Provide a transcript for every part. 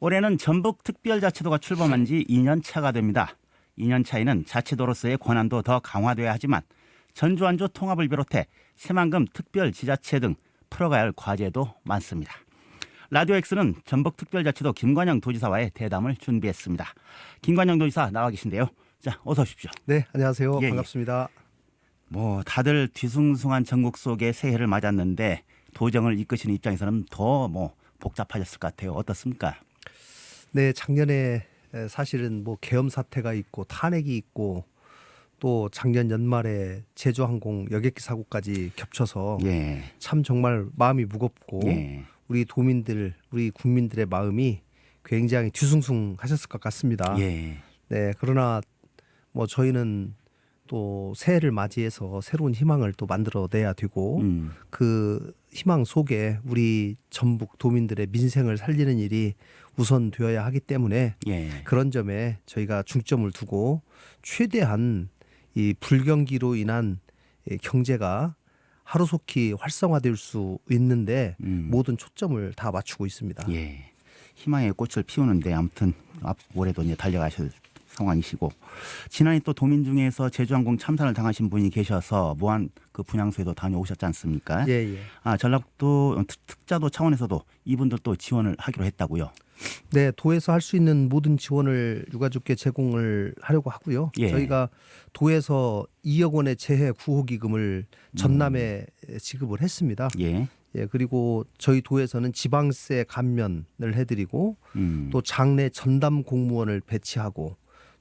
올해는 전북특별자치도가 출범한 지 2년 차가 됩니다. 2년 차에는 자치도로서의 권한도 더 강화돼야 하지만 전주완주 통합을 비롯해 새만금 특별지자체 등 풀어가야 할 과제도 많습니다. 라디오 X는 전북특별자치도 김관영 도지사와의 대담을 준비했습니다. 김관영 도지사 나와 계신데요. 자, 어서 오십시오. 네, 안녕하세요. 예, 반갑습니다. 다들 뒤숭숭한 전국 속에 새해를 맞았는데 도정을 이끄시는 입장에서는 더 복잡하셨을 것 같아요. 어떻습니까? 네, 작년에 사실은 계엄 사태가 있고 탄핵이 있고 또 작년 연말에 제주항공 여객기 사고까지 겹쳐서 예. 참 정말 마음이 무겁고 예. 우리 도민들, 우리 국민들의 마음이 굉장히 뒤숭숭하셨을 것 같습니다. 예. 네, 그러나 저희는 또 새해를 맞이해서 새로운 희망을 또 만들어내야 되고 그 희망 속에 우리 전북 도민들의 민생을 살리는 일이 우선되어야 하기 때문에 예. 그런 점에 저희가 중점을 두고 최대한 이 불경기로 인한 이 경제가 하루속히 활성화될 수 있는데 모든 초점을 다 맞추고 있습니다. 예. 희망의 꽃을 피우는데 아무튼 올해도 이제 달려가실 상황이시고 지난해 또 도민 중에서 제주항공 참사를 당하신 분이 계셔서 무한 그 분향소에도 다녀오셨지 않습니까? 예, 예. 전라북도 특자도 차원에서도 이분들도 지원을 하기로 했다고요. 네, 도에서 할 수 있는 모든 지원을 유가족께 제공을 하려고 하고요. 예. 저희가 도에서 2억 원의 재해 구호 기금을 전남에 지급을 했습니다. 예. 예, 그리고 저희 도에서는 지방세 감면을 해드리고 또 장례 전담 공무원을 배치하고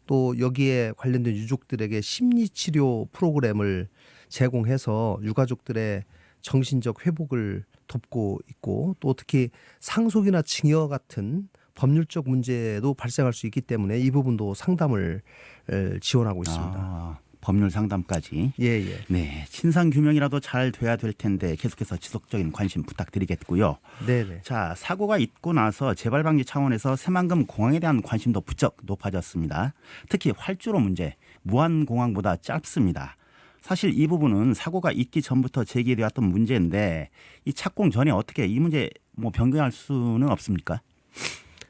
또 여기에 관련된 유족들에게 심리치료 프로그램을 제공해서 유가족들의 정신적 회복을 돕고 있고 또 특히 상속이나 증여 같은 법률적 문제도 발생할 수 있기 때문에 이 부분도 상담을 지원하고 있습니다. 법률 상담까지. 예, 예. 네, 진상 규명이라도 잘 돼야 될 텐데 계속해서 지속적인 관심 부탁드리겠고요. 네, 네. 자, 사고가 있고 나서 재발 방지 차원에서 새만금 공항에 대한 관심도 부쩍 높아졌습니다. 특히 활주로 문제, 무안공항보다 짧습니다. 사실 이 부분은 사고가 있기 전부터 제기되었던 문제인데 이 착공 전에 어떻게 이 문제 변경할 수는 없습니까?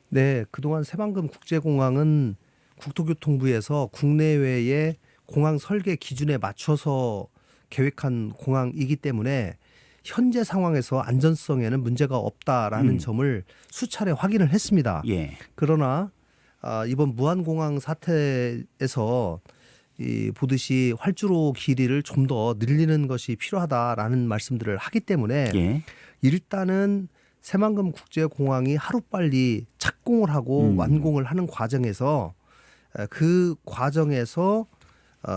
네, 그동안 새만금 국제공항은 국토교통부에서 국내외의 공항 설계 기준에 맞춰서 계획한 공항이기 때문에 현재 상황에서 안전성에는 문제가 없다라는 점을 수차례 확인을 했습니다. 예. 그러나 이번 무안공항 사태에서 보듯이 활주로 길이를 좀 더 늘리는 것이 필요하다라는 말씀들을 하기 때문에 예. 일단은 새만금 국제공항이 하루빨리 착공을 하고 완공을 하는 과정에서 그 과정에서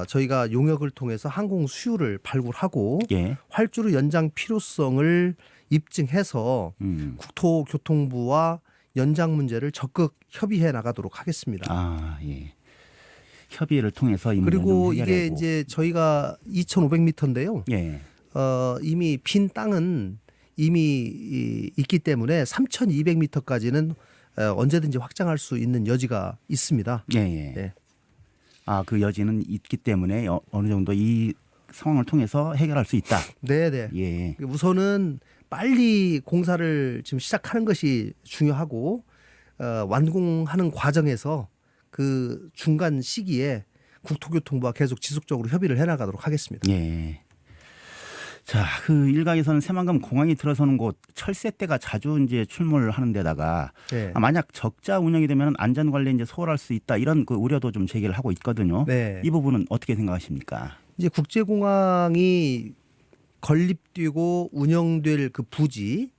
저희가 용역을 통해서 항공 수요를 발굴하고 예. 활주로 연장 필요성을 입증해서 국토교통부와 연장 문제를 적극 협의해 나가도록 하겠습니다. 예. 협의를 통해서 이 문제를 그리고 좀 이게 해결하고. 이제 저희가 2,500m인데요. 예. 이미 빈 땅은 이미 있기 때문에 3,200m까지는 언제든지 확장할 수 있는 여지가 있습니다. 예. 예. 예. 그 여지는 있기 때문에 어느 정도 이 상황을 통해서 해결할 수 있다. 네, 네. 예. 우선은 빨리 공사를 지금 시작하는 것이 중요하고 완공하는 과정에서 그 중간 시기에 국토교통부와 계속 지속적으로 협의를 해나가도록 하겠습니다. 예. 자, 그 일각에서는 새만금 공항이 들어서는 곳 철새떼가 자주 이제 출몰을 하는 데다가 네. 만약 적자 운영이 되면 안전 관리에 이제 소홀할 수 있다 이런 그 우려도 좀 제기를 하고 있거든요. 네. 이 부분은 어떻게 생각하십니까? 이제 국제공항이 건립되고 운영될 그 부지에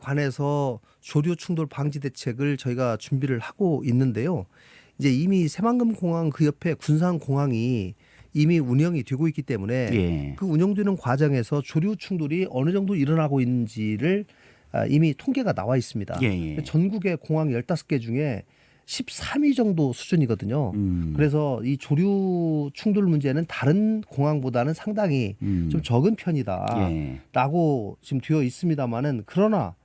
관해서 조류 충돌 방지 대책을 저희가 준비를 하고 있는데요. 이제 이미 새만금 공항 그 옆에 군산 공항이 이미 운영이 되고 있기 때문에 예. 그 운영되는 과정에서 조류 충돌이 어느 정도 일어나고 있는지를 이미 통계가 나와 있습니다. 예. 전국의 공항 15개 중에 13위 정도 수준이거든요. 그래서 이 조류 충돌 문제는 다른 공항보다는 상당히 좀 적은 편이다라고 지금 되어 있습니다만은 그러나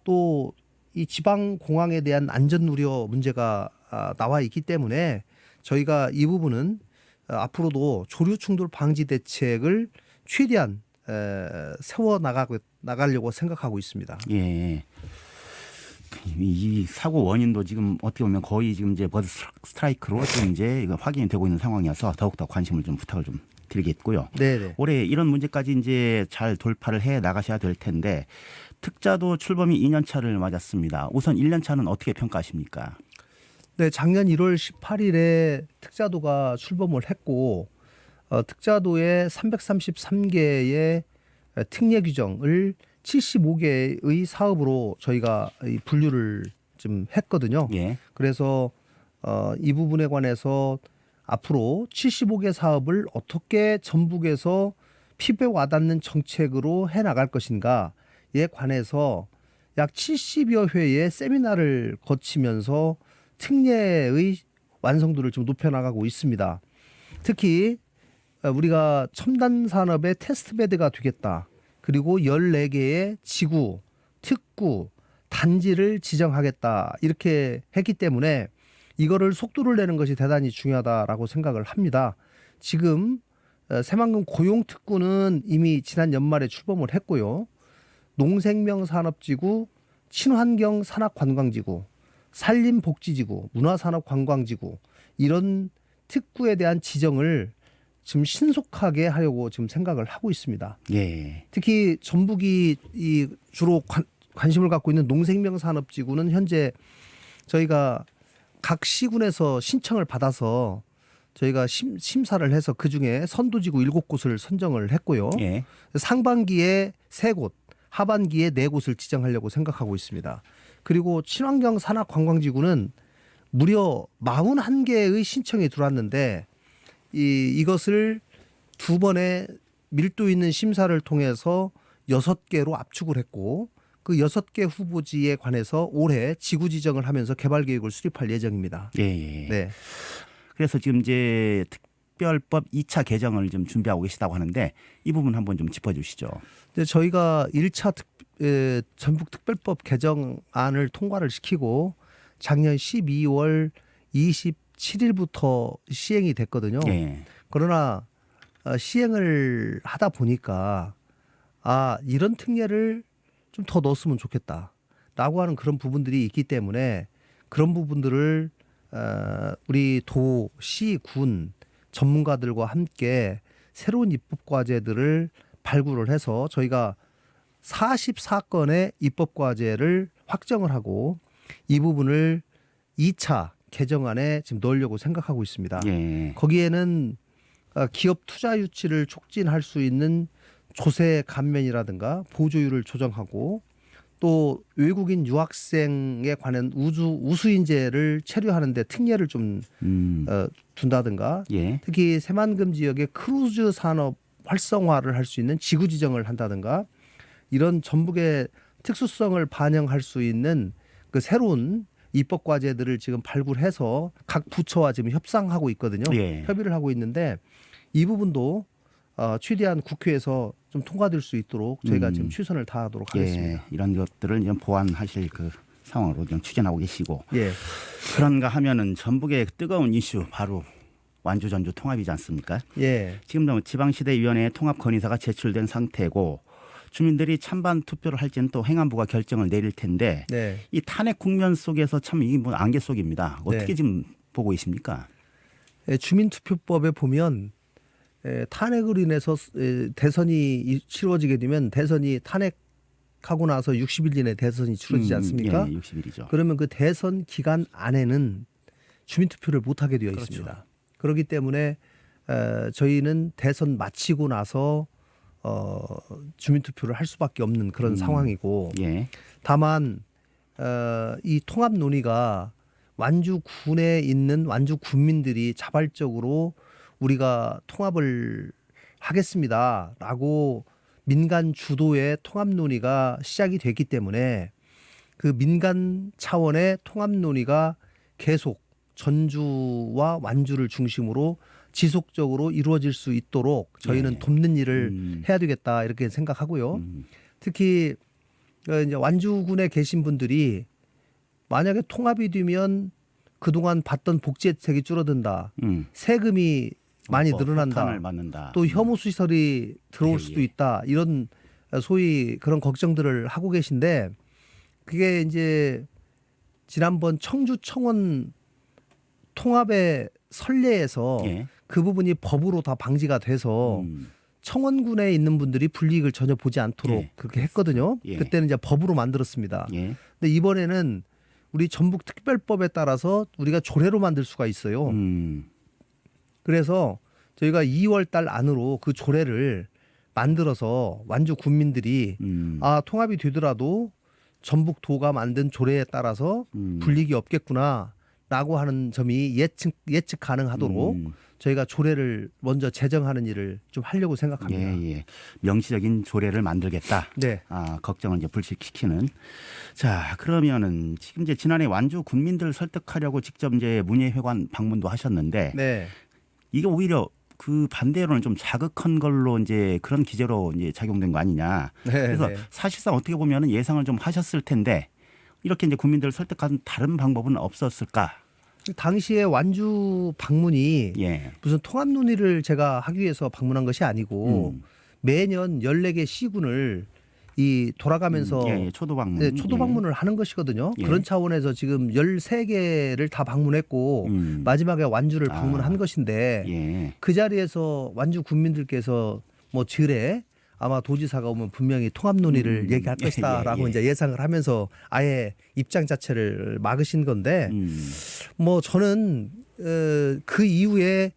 또 이 지방 공항에 대한 안전 우려 문제가 나와 있기 때문에 저희가 이 부분은 앞으로도 조류 충돌 방지 대책을 최대한 세워 나가려고 생각하고 있습니다. 예. 이 사고 원인도 지금 어떻게 보면 거의 지금 이제 버드 스트라이크로 지금 이제 이거 확인이 되고 있는 상황이어서 더욱더 관심을 좀 부탁을 좀 드리겠고요. 네네. 올해 이런 문제까지 이제 잘 돌파를 해 나가셔야 될 텐데 특자도 출범이 2년 차를 맞았습니다. 우선 1년 차는 어떻게 평가하십니까? 네, 작년 1월 18일에 특자도가 출범을 했고 특자도의 333개의 특례 규정을 75개의 사업으로 저희가 이 분류를 좀 했거든요. 예. 그래서 이 부분에 관해서 앞으로 75개 사업을 어떻게 전북에서 피부에 와닿는 정책으로 해나갈 것인가에 관해서 약 70여 회의 세미나를 거치면서 특례의 완성도를 좀 높여나가고 있습니다. 특히 우리가 첨단 산업의 테스트베드가 되겠다. 그리고 14개의 지구, 특구, 단지를 지정하겠다. 이렇게 했기 때문에 이거를 속도를 내는 것이 대단히 중요하다라고 생각을 합니다. 지금 새만금 고용특구는 이미 지난 연말에 출범을 했고요. 농생명산업지구, 친환경 산업관광지구, 산림복지지구, 문화산업관광지구 이런 특구에 대한 지정을 지금 신속하게 하려고 지금 생각을 하고 있습니다. 예. 특히 전북이 이 주로 관심을 갖고 있는 농생명산업지구는 현재 저희가 각 시군에서 신청을 받아서 저희가 심사를 해서 그중에 선도지구 7곳을 선정을 했고요. 예. 상반기에 3곳, 하반기에 4곳을 지정하려고 생각하고 있습니다. 그리고 친환경 산업관광지구는 무려 41개의 신청이 들어왔는데 이것을 2번의 밀도 있는 심사를 통해서 6개로 압축을 했고 그 6개 후보지에 관해서 올해 지구 지정을 하면서 개발 계획을 수립할 예정입니다. 예. 네. 그래서 지금 이제 특별법 2차 개정을 좀 준비하고 계시다고 하는데 이 부분 한번 좀 짚어주시죠. 이제 저희가 1차 전북특별법 개정안을 통과를 시키고 작년 12월 27일부터 시행이 됐거든요. 예. 그러나 시행을 하다 보니까 이런 특례를 좀 더 넣었으면 좋겠다라고 하는 그런 부분들이 있기 때문에 그런 부분들을 우리 도, 시, 군 전문가들과 함께 새로운 입법 과제들을 발굴을 해서 저희가 44건의 입법 과제를 확정을 하고 이 부분을 2차 개정안에 지금 넣으려고 생각하고 있습니다. 예. 거기에는 기업 투자 유치를 촉진할 수 있는 조세 감면이라든가 보조율을 조정하고 또 외국인 유학생에 관한 우수인재를 체류하는 데 특례를 좀 둔다든가 예. 특히 새만금 지역의 크루즈 산업 활성화를 할 수 있는 지구 지정을 한다든가 이런 전북의 특수성을 반영할 수 있는 그 새로운 입법 과제들을 지금 발굴해서 각 부처와 지금 협상하고 있거든요. 예. 협의를 하고 있는데 이 부분도 최대한 국회에서 좀 통과될 수 있도록 저희가 지금 최선을 다하도록 하겠습니다. 예. 이런 것들을 좀 보완하실 그 상황으로 좀 추진하고 계시고 예. 그런가 하면은 전북의 뜨거운 이슈 바로 완주 전주 통합이지 않습니까? 예. 지금도 지방시대위원회에 통합 건의사가 제출된 상태고 주민들이 찬반 투표를 할지는 또 행안부가 결정을 내릴 텐데 네. 이 탄핵 국면 속에서 참 이게 뭐 안개 속입니다. 어떻게 네. 지금 보고 계십니까? 주민투표법에 보면 탄핵으로 인해서 대선이 치러지게 되면 대선이 탄핵하고 나서 60일 이내 대선이 치러지지 않습니까? 예, 60일이죠. 그러면 그 대선 기간 안에는 주민투표를 못하게 되어 그렇죠. 있습니다. 그렇기 때문에 저희는 대선 마치고 나서 주민투표를 할 수밖에 없는 그런 상황이고 예. 다만 이 통합 논의가 완주군에 있는 완주 군민들이 자발적으로 우리가 통합을 하겠습니다라고 민간 주도의 통합 논의가 시작이 됐기 때문에 그 민간 차원의 통합 논의가 계속 전주와 완주를 중심으로 지속적으로 이루어질 수 있도록 저희는 예. 돕는 일을 해야 되겠다 이렇게 생각하고요. 특히 이제 완주군에 계신 분들이 만약에 통합이 되면 그동안 받던 복지 혜택이 줄어든다. 세금이 많이 늘어난다. 폭탄을 맞는다. 또 혐오 시설이 들어올 예, 수도 예. 있다. 이런 소위 그런 걱정들을 하고 계신데 그게 이제 지난번 청주 청원 통합의 선례에서 예. 그 부분이 법으로 다 방지가 돼서 청원군에 있는 분들이 불이익을 전혀 보지 않도록 예. 그렇게 했거든요. 예. 그때는 이제 법으로 만들었습니다. 예. 근데 이번에는 우리 전북특별법에 따라서 우리가 조례로 만들 수가 있어요. 그래서 저희가 2월 달 안으로 그 조례를 만들어서 완주 군민들이 통합이 되더라도 전북도가 만든 조례에 따라서 불이익이 없겠구나라고 하는 점이 예측 가능하도록 저희가 조례를 먼저 제정하는 일을 좀 하려고 생각합니다. 예, 예. 명시적인 조례를 만들겠다. 네. 걱정을 이제 불식시키는. 자, 그러면은 지금 이제 지난해 완주 군민들 설득하려고 직접 이제 문예회관 방문도 하셨는데 네. 이게 오히려 그 반대로는 좀 자극한 걸로 이제 그런 기재로 이제 작용된 거 아니냐. 네, 그래서 네. 사실상 어떻게 보면은 예상을 좀 하셨을 텐데 이렇게 이제 국민들을 설득하는 다른 방법은 없었을까? 당시에 완주 방문이 예. 무슨 통합 논의를 제가 하기 위해서 방문한 것이 아니고 매년 14개 시군을 이 돌아가면서 예, 초도 방문. 네, 초도 방문을 하는 것이거든요. 예. 그런 차원에서 지금 13개를 다 방문했고 마지막에 완주를 방문한 것인데 예. 그 자리에서 완주 군민들께서 뭐 절에 아마 도지사가 오면 분명히 통합 논의를 얘기할 예, 것이다라고 예, 예. 이제 예상을 하면서 아예 입장 자체를 막으신 건데 뭐 저는 그 이후에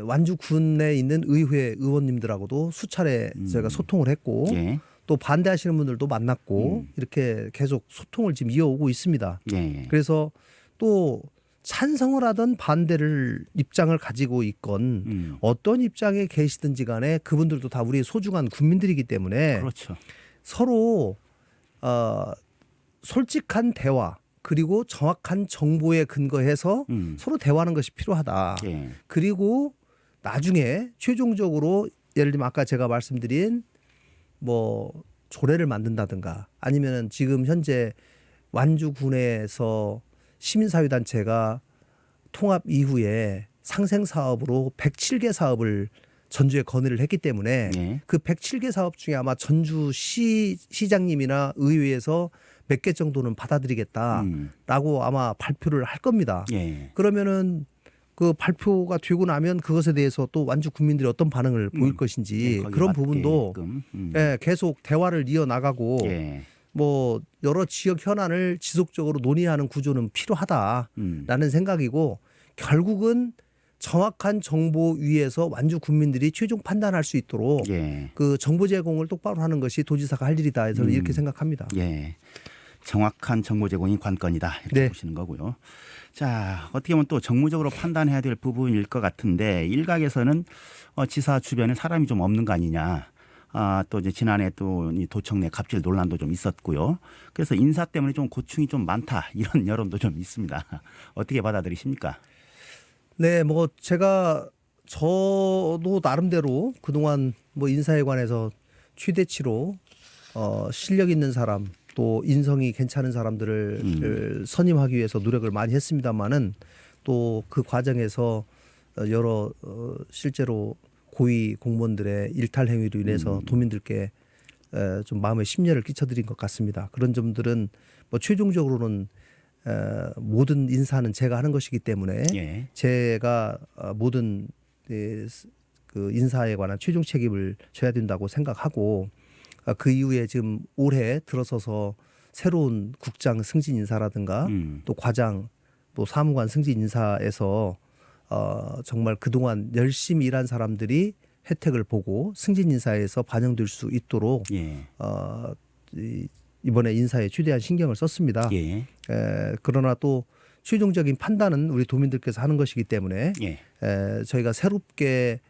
완주 군에 있는 의회 의원님들하고도 수차례 제가 소통을 했고 예. 또 반대하시는 분들도 만났고 이렇게 계속 소통을 지금 이어오고 있습니다. 예. 그래서 또 찬성을 하던 반대를 입장을 가지고 있건 어떤 입장에 계시든지 간에 그분들도 다 우리의 소중한 국민들이기 때문에 그렇죠. 서로 솔직한 대화 그리고 정확한 정보에 근거해서 서로 대화하는 것이 필요하다. 예. 그리고 나중에 최종적으로 예를 들면 아까 제가 말씀드린 뭐 조례를 만든다든가 아니면은 지금 현재 완주군에서 시민사회단체가 통합 이후에 상생 사업으로 107개 사업을 전주에 건의를 했기 때문에 예. 그 107개 사업 중에 아마 전주시 시장님이나 의회에서 몇 개 정도는 받아들이겠다라고 아마 발표를 할 겁니다. 예. 그러면은 그 발표가 되고 나면 그것에 대해서 또 완주 국민들이 어떤 반응을 보일 것인지 예, 거기에 그런 부분도 맞게끔. 예, 계속 대화를 이어나가고 예. 뭐 여러 지역 현안을 지속적으로 논의하는 구조는 필요하다라는 생각이고 결국은 정확한 정보 위에서 완주 국민들이 최종 판단할 수 있도록 예. 그 정보 제공을 똑바로 하는 것이 도지사가 할 일이다. 저는 이렇게 생각합니다. 예. 정확한 정보 제공이 관건이다 이렇게 네. 보시는 거고요. 자, 어떻게 보면 또 정무적으로 판단해야 될 부분일 것 같은데 일각에서는 지사 주변에 사람이 좀 없는 거 아니냐. 또 이제 지난해 또 이 도청 내 갑질 논란도 좀 있었고요. 그래서 인사 때문에 좀 고충이 좀 많다 이런 여론도 좀 있습니다. 어떻게 받아들이십니까? 네, 뭐 제가 저도 나름대로 그동안 뭐 인사에 관해서 최대치로 실력 있는 사람 또 인성이 괜찮은 사람들을 선임하기 위해서 노력을 많이 했습니다만은 또 그 과정에서 여러 실제로 고위 공무원들의 일탈 행위로 인해서 도민들께 좀 마음의 심려를 끼쳐드린 것 같습니다. 그런 점들은 뭐 최종적으로는 모든 인사는 제가 하는 것이기 때문에 예. 제가 모든 그 인사에 관한 최종 책임을 져야 된다고 생각하고 그 이후에 지금 올해 들어서서 새로운 국장 승진 인사라든가 또 과장 또 사무관 승진 인사에서 정말 그동안 열심히 일한 사람들이 혜택을 보고 승진 인사에서 반영될 수 있도록 예. 이번에 인사에 최대한 신경을 썼습니다. 예. 그러나 또 최종적인 판단은 우리 도민들께서 하는 것이기 때문에 예. 저희가 새롭게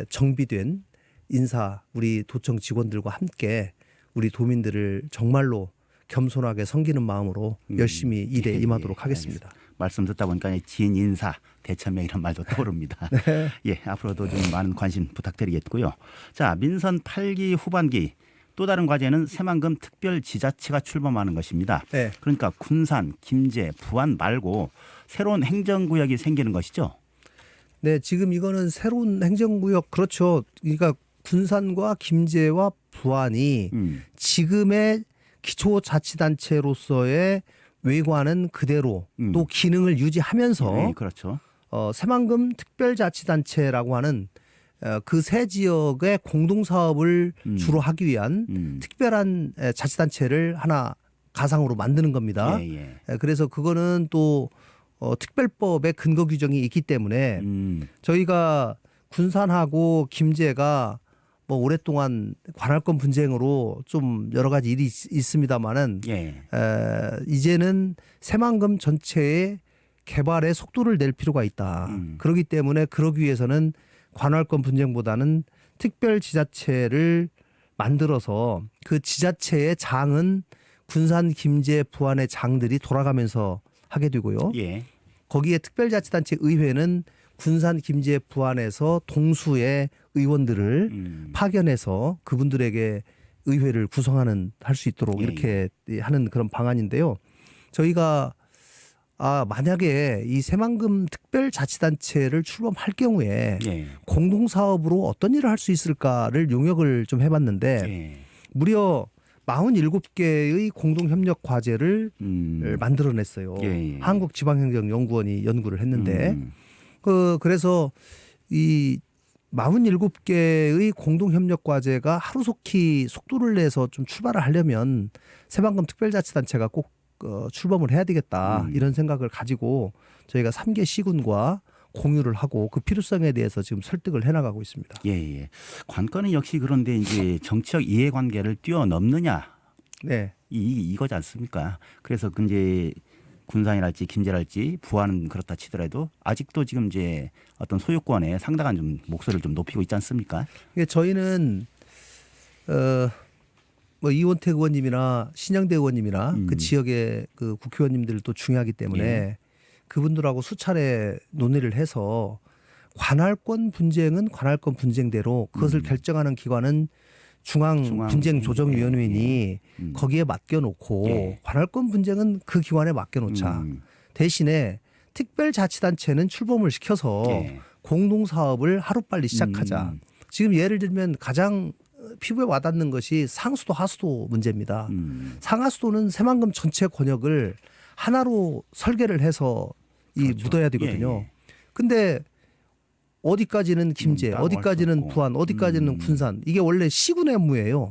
정비된 인사 우리 도청 직원들과 함께 우리 도민들을 정말로 겸손하게 섬기는 마음으로 열심히 일에 임하도록 하겠습니다. 말씀 듣다 보니까 지인 인사 대천명 이런 말도 떠오릅니다. 네. 예, 앞으로도 좀 많은 관심 부탁드리겠고요. 자, 민선 8기 후반기 또 다른 과제는 새만금 특별지자체가 출범하는 것입니다. 네. 그러니까 군산, 김제, 부안 말고 새로운 행정구역이 생기는 것이죠. 네, 지금 이거는 새로운 행정구역 그렇죠. 그러니까 군산과 김제와 부안이 지금의 기초자치단체로서의 외관은 그대로 또 기능을 유지하면서 예, 그렇죠. 새만금 특별자치단체라고 하는 그 세 지역의 공동사업을 주로 하기 위한 특별한 자치단체를 하나 가상으로 만드는 겁니다. 예, 그래서 그거는 또 특별법의 근거 규정이 있기 때문에 저희가 군산하고 김제가 뭐 오랫동안 관할권 분쟁으로 좀 여러 가지 일이 있습니다만은 예. 이제는 새만금 전체의 개발에 속도를 낼 필요가 있다. 그렇기 때문에 그러기 위해서는 관할권 분쟁보다는 특별지자체를 만들어서 그 지자체의 장은 군산, 김제, 부안의 장들이 돌아가면서 하게 되고요. 예. 거기에 특별자치단체 의회는 군산, 김제, 부안에서 동수의 의원들을 파견해서 그분들에게 의회를 구성하는 할 수 있도록 이렇게 하는 그런 방안인데요. 저희가 만약에 이 새만금 특별자치단체를 출범할 경우에 예. 공동사업으로 어떤 일을 할 수 있을까를 용역을 좀 해봤는데 예. 무려 47개의 공동협력 과제를 만들어냈어요. 예. 한국지방행정연구원이 연구를 했는데 그래서 이 47개의 공동협력 과제가 하루속히 속도를 내서 좀 출발을 하려면 새만금 특별자치단체가 꼭 출범을 해야 되겠다 이런 생각을 가지고 저희가 3개 시군과 공유를 하고 그 필요성에 대해서 지금 설득을 해나가고 있습니다. 예. 관건은 역시 그런데 이제 정치적 이해관계를 뛰어넘느냐 네. 이거지 않습니까? 그래서 이제 군산이랄지 김제랄지 부안은 그렇다 치더라도 아직도 지금 이제 어떤 소유권에 상당한 좀 목소리를 좀 높이고 있지 않습니까? 저희는 뭐 이원택 의원님이나 신영대 의원님이나 그 지역의 그 국회의원님들도 중요하기 때문에 예. 그분들하고 수차례 논의를 해서 관할권 분쟁은 관할권 분쟁대로 그것을 결정하는 기관은 중앙분쟁조정위원회니 거기에 맡겨놓고 예. 관할권 분쟁은 그 기관에 맡겨놓자. 대신에 특별자치단체는 출범을 시켜서 예. 공동사업을 하루빨리 시작하자. 지금 예를 들면 가장 피부에 와닿는 것이 상수도 하수도 문제입니다. 상하수도는 새만금 전체 권역을 하나로 설계를 해서 그렇죠. 묻어야 되거든요. 예. 근데 어디까지는 김제, 따로 할수 어디까지는 없고. 부안, 어디까지는 군산 이게 원래 시군의 업무예요.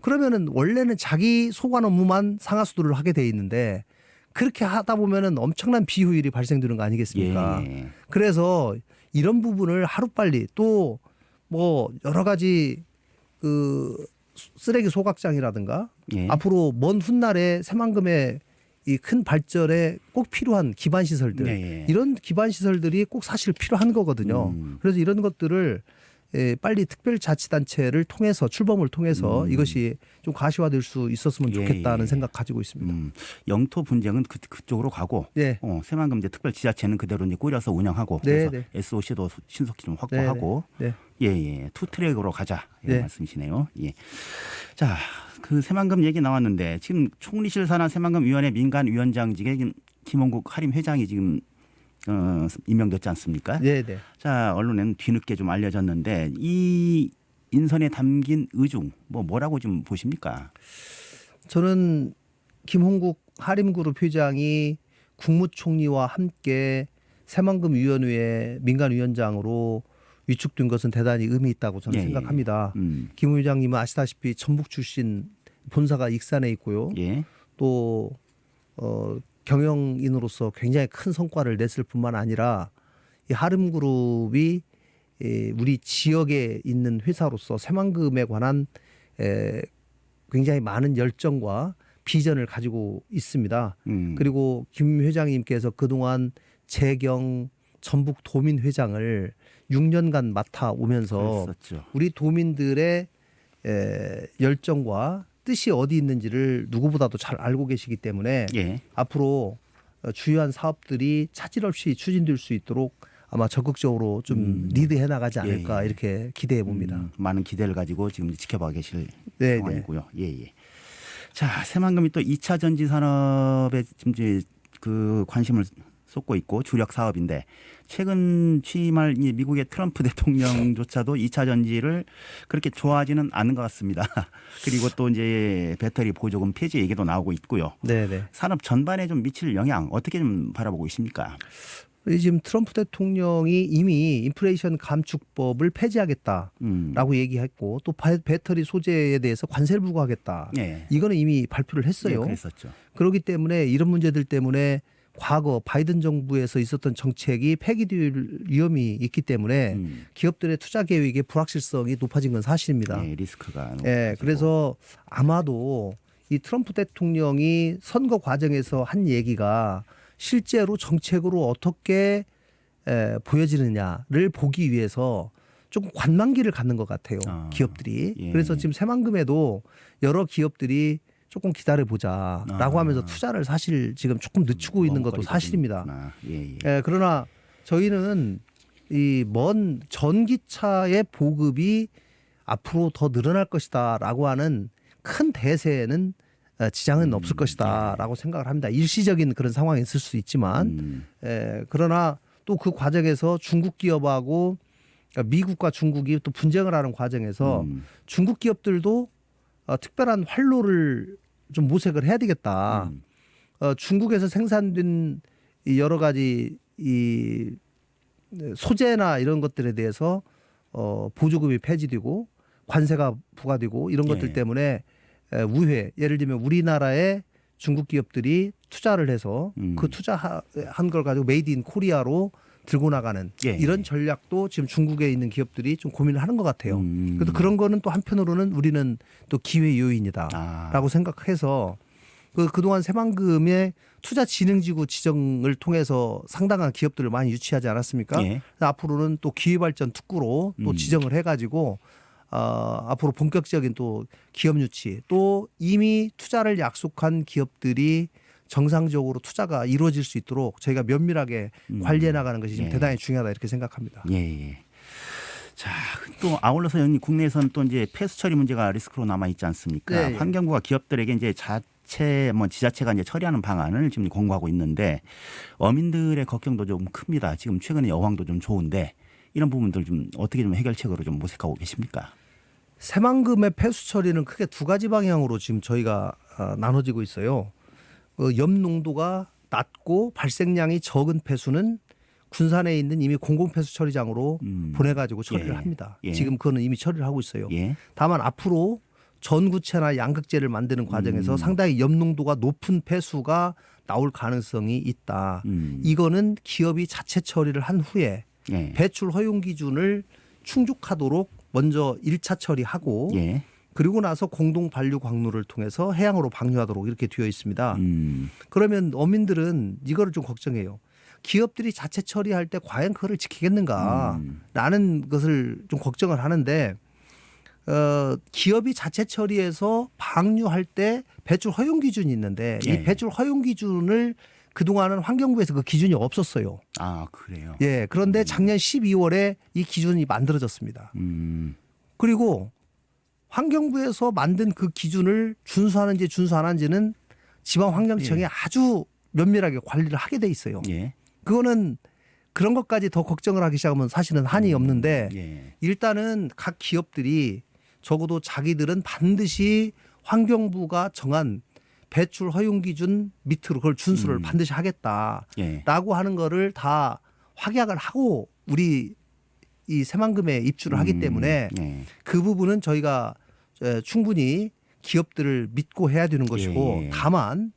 그러면은 원래는 자기 소관 업무만 상하수도를 하게 돼 있는데 그렇게 하다 보면은 엄청난 비효율이 발생되는 거 아니겠습니까? 예. 그래서 이런 부분을 하루빨리 또 뭐 여러 가지 그 쓰레기 소각장이라든가 예. 앞으로 먼 훗날에 새만금의 이 큰 발전에 꼭 필요한 기반 시설들 예. 이런 기반 시설들이 꼭 사실 필요한 거거든요. 그래서 이런 것들을 빨리 특별자치단체를 통해서 출범을 통해서 이것이 좀 가시화될 수 있었으면 좋겠다는 생각 가지고 있습니다. 영토 분쟁은 그쪽으로 가고 네. 새만금 이제 특별지자체는 그대로 이제 꾸려서 운영하고 네, 그래서 네. SOC도 신속히 좀 확보하고 네. 예. 투 트랙으로 가자 이런 네. 말씀이시네요. 예. 자, 그 새만금 얘기 나왔는데 지금 총리실 산하 새만금 위원회 민간위원장직에 김홍국 하림 회장이 지금 임명됐지 않습니까? 네. 자, 언론에는 뒤늦게 좀 알려졌는데 이 인선에 담긴 의중 뭐라고 좀 보십니까? 저는 김홍국 하림그룹 회장이 국무총리와 함께 새만금 위원회 민간위원장으로 위촉된 것은 대단히 의미 있다고 저는 예. 생각합니다. 김 회장님은 아시다시피 전북 출신 본사가 익산에 있고요. 예. 또 경영인으로서 굉장히 큰 성과를 냈을 뿐만 아니라 이 하림그룹이 우리 지역에 있는 회사로서 새만금에 관한 굉장히 많은 열정과 비전을 가지고 있습니다. 그리고 김 회장님께서 그동안 재경 전북 도민 회장을 6년간 맡아오면서 그랬었죠. 우리 도민들의 열정과 뜻이 어디 있는지를 누구보다도 잘 알고 계시기 때문에 예. 앞으로 주요한 사업들이 차질 없이 추진될 수 있도록 아마 적극적으로 좀 리드해 나가지 않을까 예. 이렇게 기대해 봅니다. 많은 기대를 가지고 지금 지켜봐 계실 네, 상황이고요. 예. 자, 새만금이 또 2차 전지 산업에 지금 이제 그 관심을 쏟고 있고 주력 사업인데 최근 취임할 이 미국의 트럼프 대통령조차도 2차 전지를 그렇게 좋아하지는 않는 것 같습니다. 그리고 또 이제 배터리 보조금 폐지 얘기도 나오고 있고요. 네네. 산업 전반에 좀 미칠 영향 어떻게 좀 바라보고 있습니까? 지금 트럼프 대통령이 이미 인플레이션 감축법을 폐지하겠다라고 얘기했고 또 배터리 소재에 대해서 관세를 부과하겠다. 예. 이거는 이미 발표를 했어요. 예, 그랬었죠. 그렇기 때문에 이런 문제들 때문에 과거 바이든 정부에서 있었던 정책이 폐기될 위험이 있기 때문에 기업들의 투자 계획의 불확실성이 높아진 건 사실입니다. 예, 리스크가. 예, 그래서 아마도 이 트럼프 대통령이 선거 과정에서 한 얘기가 실제로 정책으로 어떻게 보여지느냐를 보기 위해서 조금 관망기를 갖는 것 같아요. 기업들이. 예. 그래서 지금 새만금에도 여러 기업들이 조금 기다려보자라고 하면서 투자를 사실 지금 조금 늦추고 있는 것도 사실입니다. 예, 예. 예, 그러나 저희는 이 먼 전기차의 보급이 앞으로 더 늘어날 것이다라고 하는 큰 대세에는 지장은 없을 것이다라고 생각을 합니다. 일시적인 그런 상황이 있을 수 있지만 그러나 또 그 과정에서 중국 기업하고 그러니까 미국과 중국이 또 분쟁을 하는 과정에서 중국 기업들도 특별한 활로를 좀 모색을 해야 되겠다. 중국에서 생산된 이 여러 가지 이 소재나 이런 것들에 대해서 보조금이 폐지되고 관세가 부과되고 이런 것들 때문에 우회 예를 들면 우리나라의 중국 기업들이 투자를 해서 그 투자한 걸 가지고 메이드 인 코리아로 들고 나가는 이런 전략도 지금 중국에 있는 기업들이 좀 고민을 하는 것 같아요. 그래서 그런 거는 또 한편으로는 우리는 또 기회 요인이다라고 생각해서 그동안 새만금의 투자진흥지구 지정을 통해서 상당한 기업들을 많이 유치하지 않았습니까? 예. 앞으로는 또 기회발전 특구로 또 지정을 해가지고 앞으로 본격적인 또 기업 유치 또 이미 투자를 약속한 기업들이 정상적으로 투자가 이루어질 수 있도록 저희가 면밀하게 관리해 나가는 것이 지금 대단히 중요하다 이렇게 생각합니다. 예. 자, 또 아울러서 여기 국내에서는 또 이제 폐수 처리 문제가 리스크로 남아 있지 않습니까? 네. 환경부가 기업들에게 이제 지자체가 이제 처리하는 방안을 지금 공고하고 있는데 어민들의 걱정도 좀 큽니다. 지금 최근에 여황도 좀 좋은데 이런 부분들 좀 어떻게 좀 해결책으로 좀 모색하고 계십니까? 새만금의 폐수 처리는 크게 두 가지 방향으로 지금 저희가 나눠지고 있어요. 염 농도가 낮고 발생량이 적은 폐수는 군산에 있는 이미 공공폐수 처리장으로 보내가지고 처리를 합니다. 지금 그거는 이미 처리를 하고 있어요. 다만 앞으로 전구체나 양극재를 만드는 과정에서 상당히 염 농도가 높은 폐수가 나올 가능성이 있다. 이거는 기업이 자체 처리를 한 후에 배출 허용 기준을 충족하도록 먼저 1차 처리하고 그리고 나서 공동 반류 광로를 통해서 해양으로 방류하도록 이렇게 되어 있습니다. 그러면 어민들은 이거를 좀 걱정해요. 기업들이 자체 처리할 때 과연 그거를 지키겠는가라는 것을 좀 걱정을 하는데 기업이 자체 처리해서 방류할 때 배출 허용 기준이 있는데 이 배출 허용 기준을 그동안은 환경부에서 그 기준이 없었어요. 아, 그래요? 예. 그런데 작년 12월에 이 기준이 만들어졌습니다. 그리고 환경부에서 만든 그 기준을 준수하는지 준수 안 하는지는 지방환경청이 아주 면밀하게 관리를 하게 돼 있어요. 그거는 그런 것까지 더 걱정을 하기 시작하면 사실은 한이 없는데 일단은 각 기업들이 적어도 자기들은 반드시 환경부가 정한 배출 허용 기준 밑으로 그걸 준수를 반드시 하겠다라고 하는 거를 다 확약을 하고 우리 이 새만금에 입주를 하기 때문에 그 부분은 저희가 충분히 기업들을 믿고 해야 되는 것이고 다만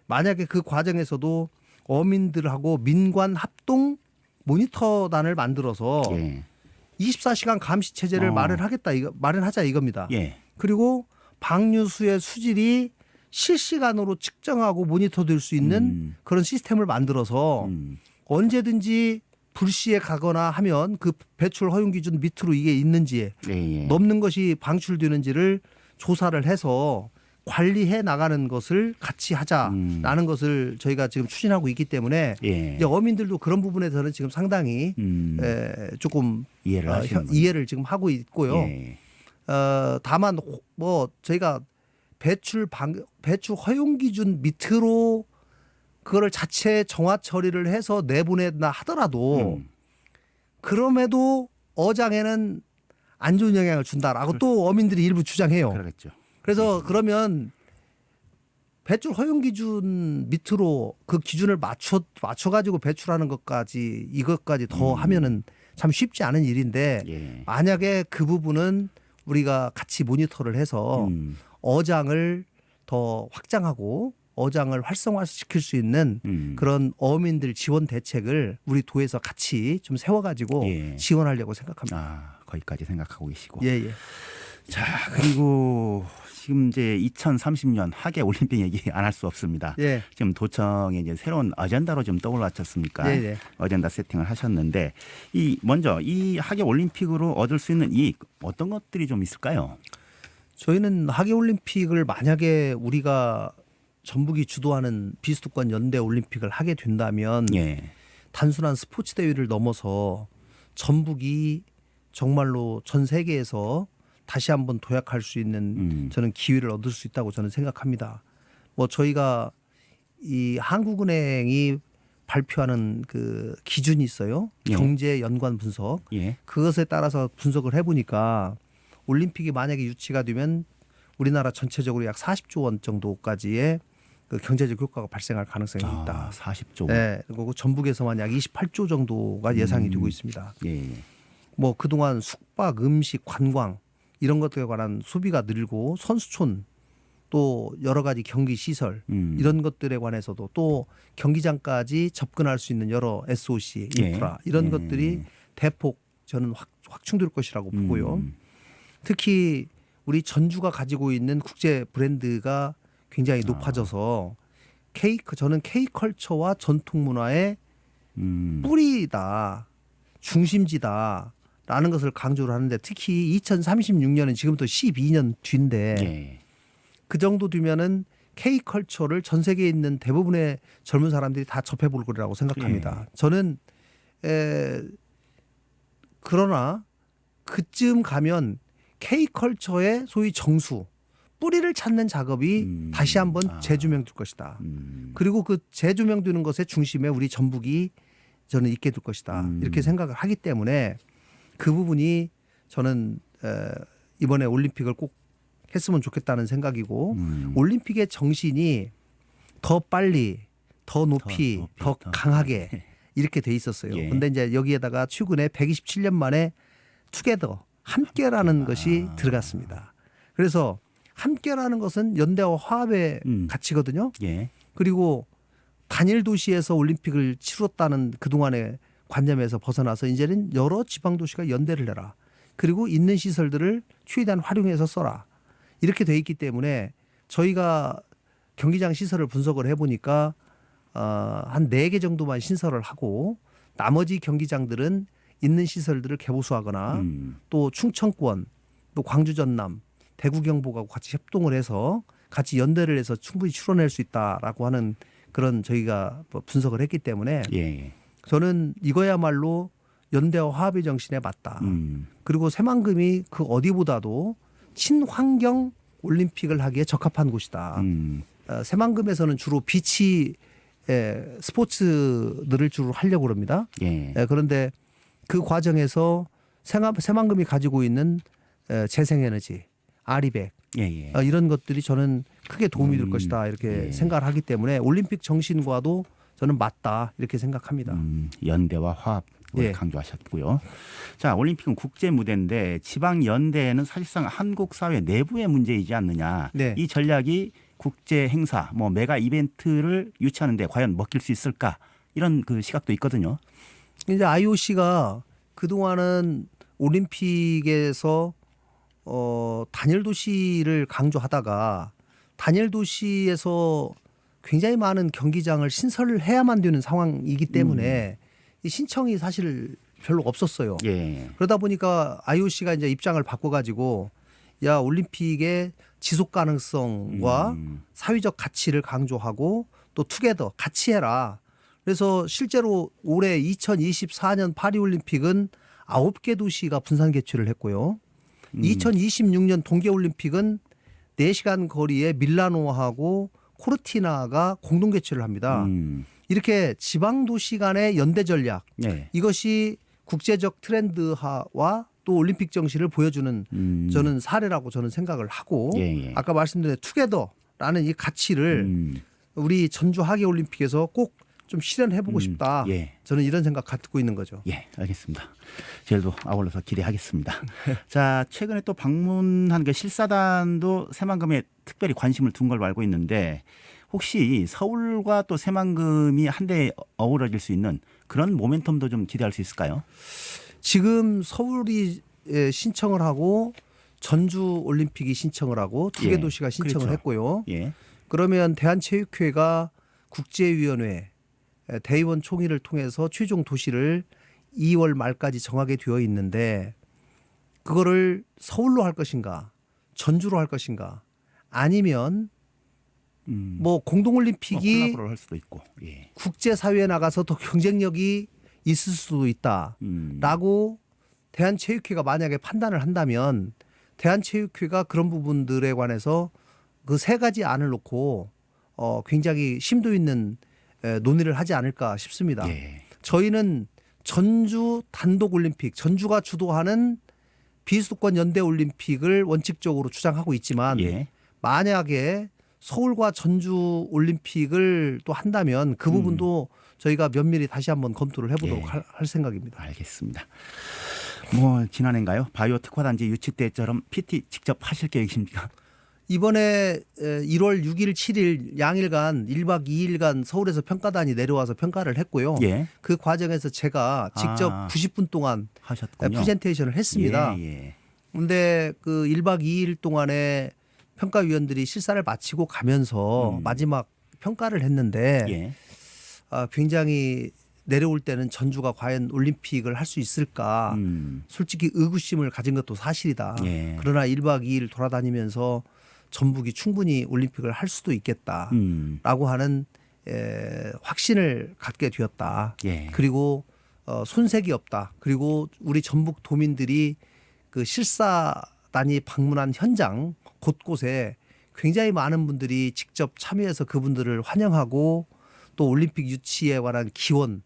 만약에 그 과정에서도 어민들하고 민관 합동 모니터단을 만들어서 24시간 감시 체제를 마련하자 이겁니다. 그리고 방류수의 수질이 실시간으로 측정하고 모니터될 수 있는 그런 시스템을 만들어서 언제든지 불시에 가거나 하면 그 배출 허용 기준 밑으로 이게 있는지 넘는 것이 방출되는지를 조사를 해서 관리해 나가는 것을 같이 하자라는 것을 저희가 지금 추진하고 있기 때문에 이제 어민들도 그런 부분에서는 지금 상당히 조금 이해를 지금 하고 있고요. 다만 뭐 저희가 배출 허용 기준 밑으로 그거를 자체 정화 처리를 해서 내보낸다 하더라도 그럼에도 어장에는 안 좋은 영향을 준다라고 또 어민들이 일부 주장해요. 그러겠죠. 그래서 그러면 배출 허용 기준 밑으로 그 기준을 맞춰 가지고 배출하는 것까지 이것까지 더 하면은 참 쉽지 않은 일인데 예. 만약에 그 부분은 우리가 같이 모니터를 해서 어장을 더 확장하고 어장을 활성화시킬 수 있는 그런 어민들 지원 대책을 우리 도에서 같이 좀 세워가지고 예. 지원하려고 생각합니다. 아, 거기까지 생각하고 계시고. 예, 예. 자, 그리고 지금 이제 2030년 하계 올림픽 얘기 안 할 수 없습니다. 예. 지금 도청에 이제 새로운 어젠다로 좀 떠올랐지 않습니까? 예, 예. 어젠다 세팅을 하셨는데 먼저 이 하계 올림픽으로 얻을 수 있는 이익 어떤 것들이 좀 있을까요? 저희는 하계 올림픽을 만약에 우리가 전북이 주도하는 비수도권 연대 올림픽을 하게 된다면 예. 단순한 스포츠 대회를 넘어서 전북이 정말로 전 세계에서 다시 한번 도약할 수 있는 저는 기회를 얻을 수 있다고 저는 생각합니다. 뭐 저희가 이 한국은행이 발표하는 그 기준이 있어요. 예. 경제 연관 분석. 예. 그것에 따라서 분석을 해보니까 올림픽이 만약에 유치가 되면 우리나라 전체적으로 약 40조 원 정도까지의 그 경제적 효과가 발생할 가능성이 있다. 40조. 네, 그리고 전북에서만 약 28조 정도가 예상이 되고 있습니다. 예. 뭐 그동안 숙박, 음식, 관광 이런 것들에 관한 소비가 늘고 선수촌 또 여러 가지 경기 시설 이런 것들에 관해서도 또 경기장까지 접근할 수 있는 여러 SOC 인프라 이런 것들이 대폭 저는 확충될 것이라고 보고요. 특히 우리 전주가 가지고 있는 국제 브랜드가 굉장히 높아져서 저는 K컬처와 전통 문화의 뿌리다, 중심지다라는 것을 강조를 하는데 특히 2036년은 지금부터 12년 뒤인데 예. 그 정도 되면은 K컬처를 전 세계에 있는 대부분의 젊은 사람들이 다 접해볼 거라고 생각합니다. 저는 그러나 그쯤 가면 K컬처의 소위 정수 뿌리를 찾는 작업이 다시 한번 재조명될 것이다. 그리고 그 재조명되는 것의 중심에 우리 전북이 저는 있게 될 것이다. 이렇게 생각을 하기 때문에 그 부분이 저는 이번에 올림픽을 꼭 했으면 좋겠다는 생각이고 올림픽의 정신이 더 빨리, 더 높이, 더 강하게 이렇게 돼 있었어요. 예. 근데 이제 여기에다가 최근에 127년 만에 투게더 함께라는 것이 들어갔습니다. 그래서 함께라는 것은 연대와 화합의 가치거든요. 예. 그리고 단일 도시에서 올림픽을 치렀다는 그동안의 관념에서 벗어나서 이제는 여러 지방 도시가 연대를 해라. 그리고 있는 시설들을 최대한 활용해서 써라. 이렇게 돼 있기 때문에 저희가 경기장 시설을 분석을 해보니까 한 4개 정도만 신설을 하고 나머지 경기장들은 있는 시설들을 개보수하거나 또 충청권, 또 광주 전남, 대구 경북하고 같이 협동을 해서 같이 연대를 해서 충분히 추론할 수 있다라고 하는 그런 저희가 분석을 했기 때문에 예. 저는 이거야말로 연대와 화합의 정신에 맞다. 그리고 새만금이 그 어디보다도 친환경 올림픽을 하기에 적합한 곳이다. 새만금에서는 주로 비치 스포츠들을 주로 하려고 합니다. 예. 그런데 그 과정에서 새만금이 가지고 있는 재생에너지, 아리백 예. 이런 것들이 저는 크게 도움이 될 것이다 이렇게 생각을 하기 때문에 올림픽 정신과도 저는 맞다 이렇게 생각합니다. 연대와 화합을 예. 강조하셨고요. 자, 올림픽은 국제 무대인데 지방 연대는 사실상 한국 사회 내부의 문제이지 않느냐. 네. 이 전략이 국제 행사, 뭐 메가 이벤트를 유치하는데 과연 먹힐 수 있을까? 이런 그 시각도 있거든요. 이제 IOC가 그동안은 올림픽에서 단일 도시를 강조하다가 단일 도시에서 굉장히 많은 경기장을 신설을 해야만 되는 상황이기 때문에 이 신청이 사실 별로 없었어요. 예. 그러다 보니까 IOC가 이제 입장을 바꿔가지고 야 올림픽의 지속 가능성과 사회적 가치를 강조하고 또 투게더 같이 해라. 그래서 실제로 올해 2024년 파리올림픽은 9개 도시가 분산 개최를 했고요. 2026년 동계올림픽은 4시간 거리에 밀라노하고 코르티나가 공동 개최를 합니다. 이렇게 지방 도시 간의 연대 전략 네. 이것이 국제적 트렌드화와 또 올림픽 정신을 보여주는 저는 사례라고 저는 생각을 하고 예. 아까 말씀드린 투게더라는 이 가치를 우리 전주 하계 올림픽에서 꼭 좀 실현해보고 싶다. 예. 저는 이런 생각 갖고 있는 거죠. 예, 알겠습니다. 저희도 아울러서 기대하겠습니다. 자, 최근에 또 방문한 그 실사단도 새만금에 특별히 관심을 둔 걸로 알고 있는데 혹시 서울과 또 새만금이 한데 어우러질 수 있는 그런 모멘텀도 좀 기대할 수 있을까요? 지금 서울이 신청을 하고 전주 올림픽이 신청을 하고 두 개 예, 도시가 신청을 그렇죠. 했고요. 예. 그러면 대한체육회가 국제위원회 대의원 총회를 통해서 최종 도시를 2월 말까지 정하게 되어 있는데 그거를 서울로 할 것인가 전주로 할 것인가 아니면 뭐 공동올림픽이 콜라보를 할 수도 있고. 예. 국제사회에 나가서 더 경쟁력이 있을 수도 있다라고 대한체육회가 만약에 판단을 한다면 대한체육회가 그런 부분들에 관해서 그 세 가지 안을 놓고 굉장히 심도 있는 논의를 하지 않을까 싶습니다. 예. 저희는 전주 단독 올림픽, 전주가 주도하는 비수도권 연대 올림픽을 원칙적으로 주장하고 있지만 예. 만약에 서울과 전주 올림픽을 또 한다면 그 부분도 저희가 면밀히 다시 한번 검토를 해보도록 예. 할 생각입니다. 알겠습니다. 뭐 지난해인가요? 바이오 특화단지 유치 때처럼 PT 직접 하실 계획이십니까? 이번에 1월 6일, 7일 양일간 1박 2일간 서울에서 평가단이 내려와서 평가를 했고요. 예. 그 과정에서 제가 직접 90분 동안 하셨군요. 프레젠테이션을 했습니다. 예. 그런데 그 1박 2일 동안에 평가위원들이 실사를 마치고 가면서 마지막 평가를 했는데 예. 굉장히 내려올 때는 전주가 과연 올림픽을 할 수 있을까 솔직히 의구심을 가진 것도 사실이다. 예. 그러나 1박 2일 돌아다니면서 전북이 충분히 올림픽을 할 수도 있겠다라고 하는 확신을 갖게 되었다. 예. 그리고 손색이 없다. 그리고 우리 전북 도민들이 그 실사단이 방문한 현장 곳곳에 굉장히 많은 분들이 직접 참여해서 그분들을 환영하고 또 올림픽 유치에 관한 기원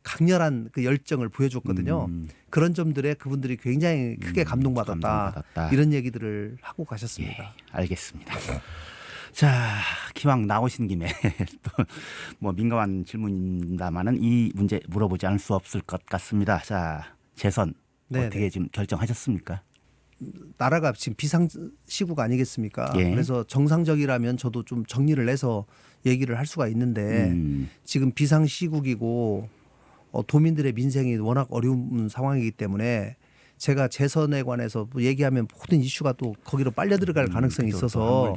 강렬한 그 열정을 보여줬거든요. 그런 점들에 그분들이 굉장히 크게 감동받았다. 감동받았다. 이런 얘기들을 하고 가셨습니다. 예, 알겠습니다. 자, 기왕 나오신 김에 또 뭐 민감한 질문입니다만은 이 문제 물어보지 않을 수 없을 것 같습니다. 자, 재선 네네. 어떻게 지금 결정하셨습니까? 나라가 지금 비상 시국 아니겠습니까? 예. 그래서 정상적이라면 저도 좀 정리를 해서 얘기를 할 수가 있는데 지금 비상 시국이고 도민들의 민생이 워낙 어려운 상황이기 때문에 제가 재선에 관해서 얘기하면 모든 이슈가 또 거기로 빨려 들어갈 가능성이 있어서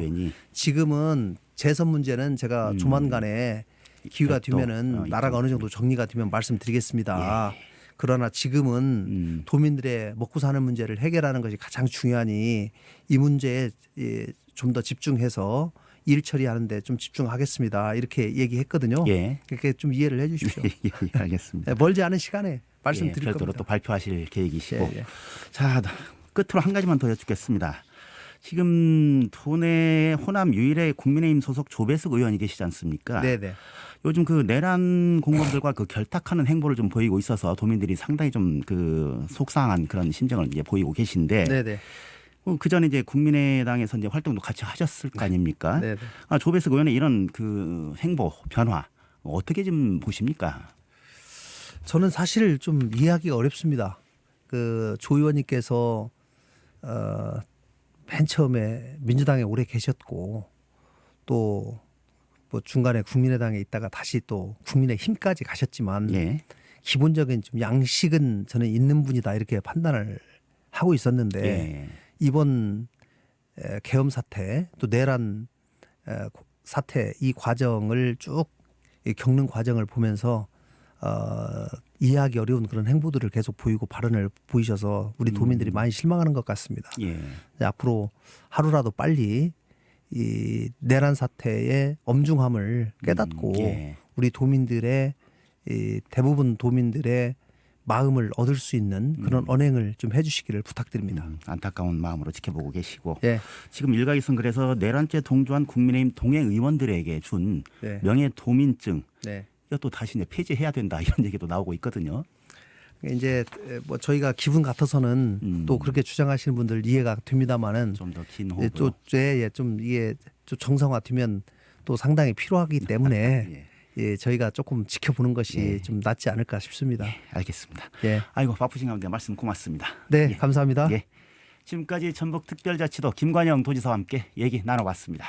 지금은 재선 문제는 제가 조만간에 기회가 되면은 나라가 어느 정도 정리가 되면 말씀드리겠습니다. 그러나 지금은 도민들의 먹고 사는 문제를 해결하는 것이 가장 중요하니 이 문제에 좀 더 집중해서 일 처리하는데 좀 집중하겠습니다. 이렇게 얘기했거든요. 예. 그렇게 좀 이해를 해 주십시오. 예, 알겠습니다. 멀지 않은 시간에 말씀드릴 별도로 겁니다. 또 발표하실 계획이시고. 예. 자, 끝으로 한 가지만 더 여쭙겠습니다. 지금 도내 호남 유일의 국민의힘 소속 조배숙 의원이 계시지 않습니까? 네네. 요즘 그 내란 공무원들과 그 결탁하는 행보를 좀 보이고 있어서 도민들이 상당히 좀 그 속상한 그런 심정을 이제 보이고 계신데 네네. 그 전에 이제 국민의당에서 이제 활동도 같이 하셨을 거 아닙니까? 네네. 조배숙 의원의 이런 그 행보 변화 어떻게 좀 보십니까? 저는 사실 좀 이해하기가 어렵습니다. 그 조 의원님께서 맨 처음에 민주당에 오래 계셨고 또 뭐 중간에 국민의당에 있다가 다시 또 국민의힘까지 가셨지만 예. 기본적인 좀 양식은 저는 있는 분이다 이렇게 판단을 하고 있었는데 예. 이번 계엄 사태 또 내란 사태 이 과정을 쭉 겪는 과정을 보면서 이해하기 어려운 그런 행보들을 계속 보이고 발언을 보이셔서 우리 도민들이 많이 실망하는 것 같습니다. 예. 앞으로 하루라도 빨리 이 내란 사태의 엄중함을 깨닫고 예. 우리 도민들의 이 대부분 도민들의 마음을 얻을 수 있는 그런 언행을 좀 해주시기를 부탁드립니다. 안타까운 마음으로 지켜보고 계시고 예. 지금 일각에서는 그래서 내란죄 동조한 국민의힘 동행 의원들에게 준 네. 명예도민증 네. 이것도 다시 이제 폐지해야 된다 이런 얘기도 나오고 있거든요. 이제 뭐 저희가 기분 같아서는 또 그렇게 주장하시는 분들 이해가 됩니다만은 좀 더 긴 예, 호흡으로. 좀 이게 좀 정상화되면 또 상당히 필요하기 때문에 예. 예, 저희가 조금 지켜보는 것이 좀 낫지 않을까 싶습니다. 알겠습니다. 예. 아이고 바쁘신 가운데 말씀 고맙습니다. 네, 예. 감사합니다. 예. 지금까지 전북특별자치도 김관영 도지사와 함께 얘기 나눠봤습니다.